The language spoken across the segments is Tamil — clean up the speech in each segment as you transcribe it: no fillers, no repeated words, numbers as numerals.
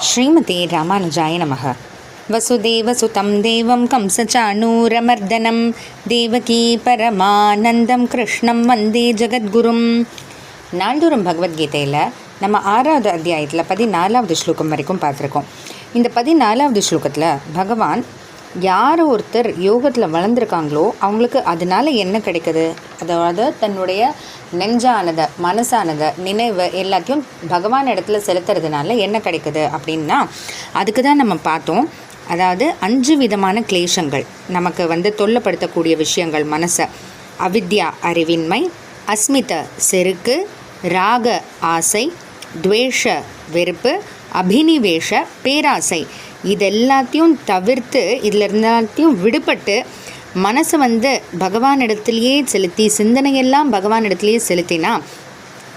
ஸ்ரீமதே ராமானுஜாய நமः. வசுதேவசுதம் தேவம் கம்சச்சாணூரமர்தனம் தேவகீ பரமானந்தம் கிருஷ்ணம் வந்தே ஜெகத்குரும். நாள்தோறும் பகவத்கீதையில் நம்ம 6வது அத்தியாயத்தில் 14வது ஸ்லோகம் வரைக்கும் பார்த்துருக்கோம். இந்த 14வது ஸ்லோகத்தில் பகவான் யார் ஒருத்தர் யோகத்தில் வளர்ந்துருக்காங்களோ அவங்களுக்கு அதனால் என்ன கிடைக்குது, அதாவது தன்னுடைய நெஞ்சானதை மனசானதை நினைவு எல்லாத்தையும் பகவான் இடத்துல செலுத்துறதுனால என்ன கிடைக்குது அப்படின்னா அதுக்கு தான் நம்ம பார்த்தோம். அதாவது 5 விதமான கிளேஷங்கள் நமக்கு தொல்லப்படுத்தக்கூடிய விஷயங்கள் மனசை: அவித்யா அறிவின்மை, அஸ்மித செருக்கு, ராக ஆசை, துவேஷ வெறுப்பு, அபினிவேஷ பேராசை. இதெல்லாத்தையும் தவிர்த்து இதில் எல்லாத்தையும் விடுபட்டு மனசை பகவானிடத்திலேயே செலுத்தி சிந்தனையெல்லாம் பகவானிடத்திலேயே செலுத்தினா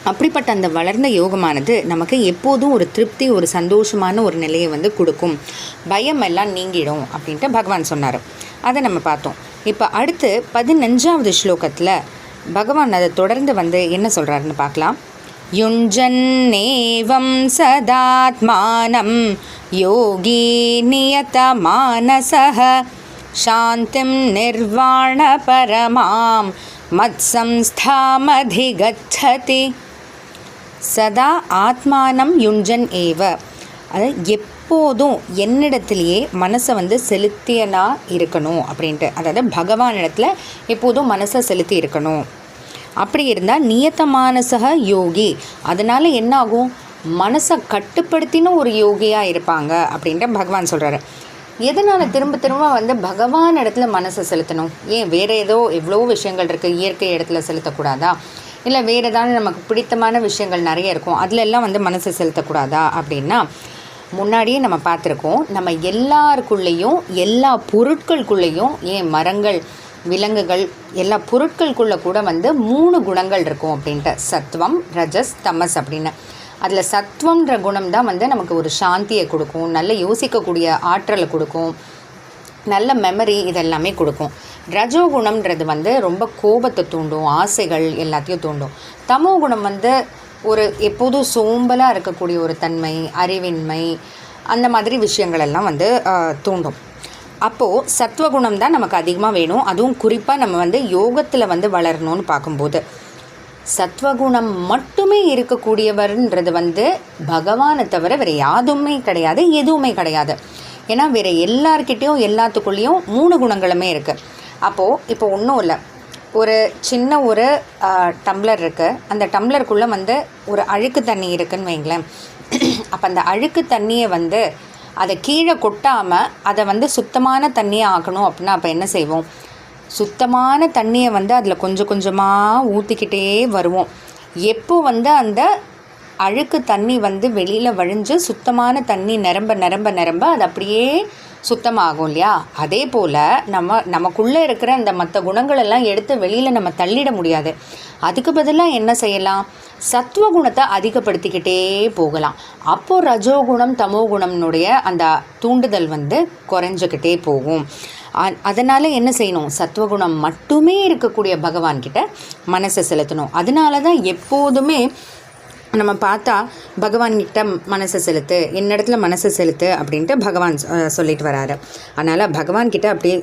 அப்படிப்பட்ட அந்த வளர்ந்த யோகமானது நமக்கு எப்போதும் ஒரு திருப்தி, ஒரு சந்தோஷமான ஒரு நிலையை கொடுக்கும். பயம் எல்லாம் நீங்கிடும் அப்படின்ட்டு பகவான் சொன்னார். அதை நம்ம பார்த்தோம். இப்போ அடுத்து 15வது ஸ்லோகத்தில் பகவான் அதை தொடர்ந்து என்ன சொல்கிறாருன்னு பார்க்கலாம். யுஞ்சன்னேவம் சதாத்மானம் யோகி நியத மானசஹ சாந்திம் நிர்வாண பரமாம் மத்சம்ஸ்தாமதிகச்சதி. சதா ஆத்மானம் யுஞ்சன் ஏவ, அது எப்போதும் என்னிடத்துலையே மனசை செலுத்தியனா இருக்கணும் அப்படின்ட்டு, அதாவது பகவானிடத்தில் எப்போதும் மனசை செலுத்தி இருக்கணும். அப்படி இருந்தால் நியத்தமானசக யோகி, அதனால் என்ன ஆகும், மனசை கட்டுப்படுத்தின ஒரு யோகியாக இருப்பாங்க அப்படின்ட்டு பகவான் சொல்கிறாரு. எதனால் திரும்ப திரும்ப பகவான் இடத்துல மனசை செலுத்தணும்? ஏன் வேறு ஏதோ எவ்வளோ விஷயங்கள் இருக்குது, இயற்கை இடத்துல செலுத்தக்கூடாதா? இல்லை வேறு ஏதாவது நமக்கு பிடித்தமான விஷயங்கள் நிறைய இருக்கும், அதிலெல்லாம் மனசை செலுத்தக்கூடாதா அப்படின்னா, முன்னாடியே நம்ம பார்த்துருக்கோம். நம்ம எல்லாருக்குள்ளேயும் எல்லா பொருட்களுக்குள்ளேயும், ஏன் மரங்கள் விலங்குகள் எல்லா பொருட்களுக்குள்ளே கூட 3 குணங்கள் இருக்கும் அப்படின்ட்டு, சத்வம் ரஜஸ் தமஸ் அப்படின்னு. அதில் சத்வம்ன்ற குணம் தான் நமக்கு ஒரு சாந்தியை கொடுக்கும், நல்ல யோசிக்கக்கூடிய ஆற்றலை கொடுக்கும், நல்ல மெமரி இதெல்லாமே கொடுக்கும். ரஜோகுணம்ன்றது ரொம்ப கோபத்தை தூண்டும், ஆசைகள் எல்லாத்தையும் தூண்டும். தமோ குணம் ஒரு எப்போதும் சோம்பலாக இருக்கக்கூடிய ஒரு தன்மை, அறிவின்மை, அந்த மாதிரி விஷயங்கள் எல்லாம் தூண்டும். அப்போது சத்வகுணம் தான் நமக்கு அதிகமாக வேணும். அதுவும் குறிப்பாக நம்ம யோகத்தில் வளரணும்னு பார்க்கும்போது சத்வகுணம் மட்டுமே இருக்கக்கூடியவர்ன்றது பகவானை தவிர வேறு யாதுமே கிடையாது, எதுவுமே கிடையாது. ஏன்னா வேறு எல்லார்கிட்டேயும் எல்லாத்துக்குள்ளேயும் 3 குணங்களுமே இருக்குது. அப்போது இப்போ ஒன்றும் இல்லை, ஒரு சின்ன ஒரு டம்ளர் இருக்குது, அந்த டம்ளருக்குள்ளே ஒரு அழுக்கு தண்ணி இருக்குதுன்னு வைங்களேன். அப்போ அந்த அழுக்கு தண்ணியை அதை கீழே கொட்டாமல் அதை சுத்தமான தண்ணியை ஆக்கணும் அப்படின்னா அப்போ என்ன செய்வோம்? சுத்தமான தண்ணியை அதில் கொஞ்சம் கொஞ்சமாக ஊற்றிக்கிட்டே வருவோம். எப்போ அந்த அழுக்கு தண்ணி வெளியில் வழிஞ்சு சுத்தமான தண்ணி நிரம்ப நிரம்ப நிரம்ப அது அப்படியே சுத்தமாகும் இல்லையா? அதே போல் நமக்குள்ளே இருக்கிற அந்த மற்ற குணங்களெல்லாம் எடுத்து வெளியில் நம்ம தள்ளிட முடியாது. அதுக்கு பதிலாக என்ன செய்யலாம்? சத்வகுணத்தை அதிகப்படுத்திக்கிட்டே போகலாம். அப்போது ரஜோகுணம் தமோகுணம்னுடைய அந்த தூண்டுதல் குறைஞ்சிக்கிட்டே போகும். அதனால் என்ன செய்யணும்? சத்வகுணம் மட்டுமே இருக்கக்கூடிய பகவான்கிட்ட மனசை செலுத்தணும். அதனால தான் எப்போதுமே நம்ம பார்த்தா பகவான்கிட்ட மனசை செலுத்து, என்னிடத்துல மனசை செலுத்து அப்படின்ட்டு பகவான் சொல்லிட்டு வராரு. அதனால் பகவான்கிட்ட அப்படியே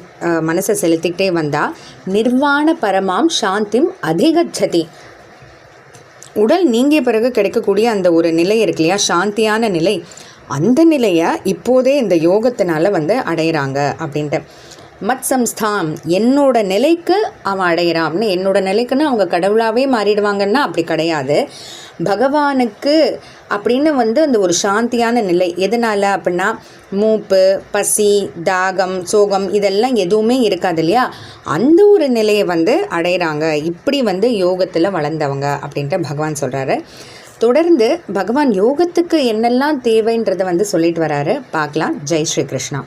மனசை செலுத்திக்கிட்டே வந்தால் நிர்வாண பரமாம் சாந்திம் அதிகச்சதி. உடல் நீங்கிய பிறகு கிடைக்கக்கூடிய அந்த ஒரு நிலை இருக்கு இல்லையா, சாந்தியான நிலை, அந்த நிலையை இப்போதே இந்த யோகத்தினால அடையிறாங்க அப்படின்ட்டு. மத்சம்ஸ்தாம், என்னோட நிலைக்கு அவன் அடையிறான்னு, என்னோட நிலைக்குன்னு அவங்க கடவுளாகவே மாறிடுவாங்கன்னா அப்படி கிடையாது. பகவானுக்கு அப்படின்னு அந்த ஒரு சாந்தியான நிலை. எதனால் அப்படின்னா மூப்பு, பசி, தாகம், சோகம் இதெல்லாம் எதுவுமே இருக்காது இல்லையா? அந்த ஒரு நிலையை அடையிறாங்க இப்படி யோகத்தில் வளர்ந்தவங்க அப்படின்ட்டு பகவான் சொல்கிறாரு. தொடர்ந்து பகவான் யோகத்துக்கு என்னெல்லாம் தேவைன்றதை சொல்லிட்டு வராரு. பார்க்கலாம். ஜெய் ஸ்ரீ கிருஷ்ணா.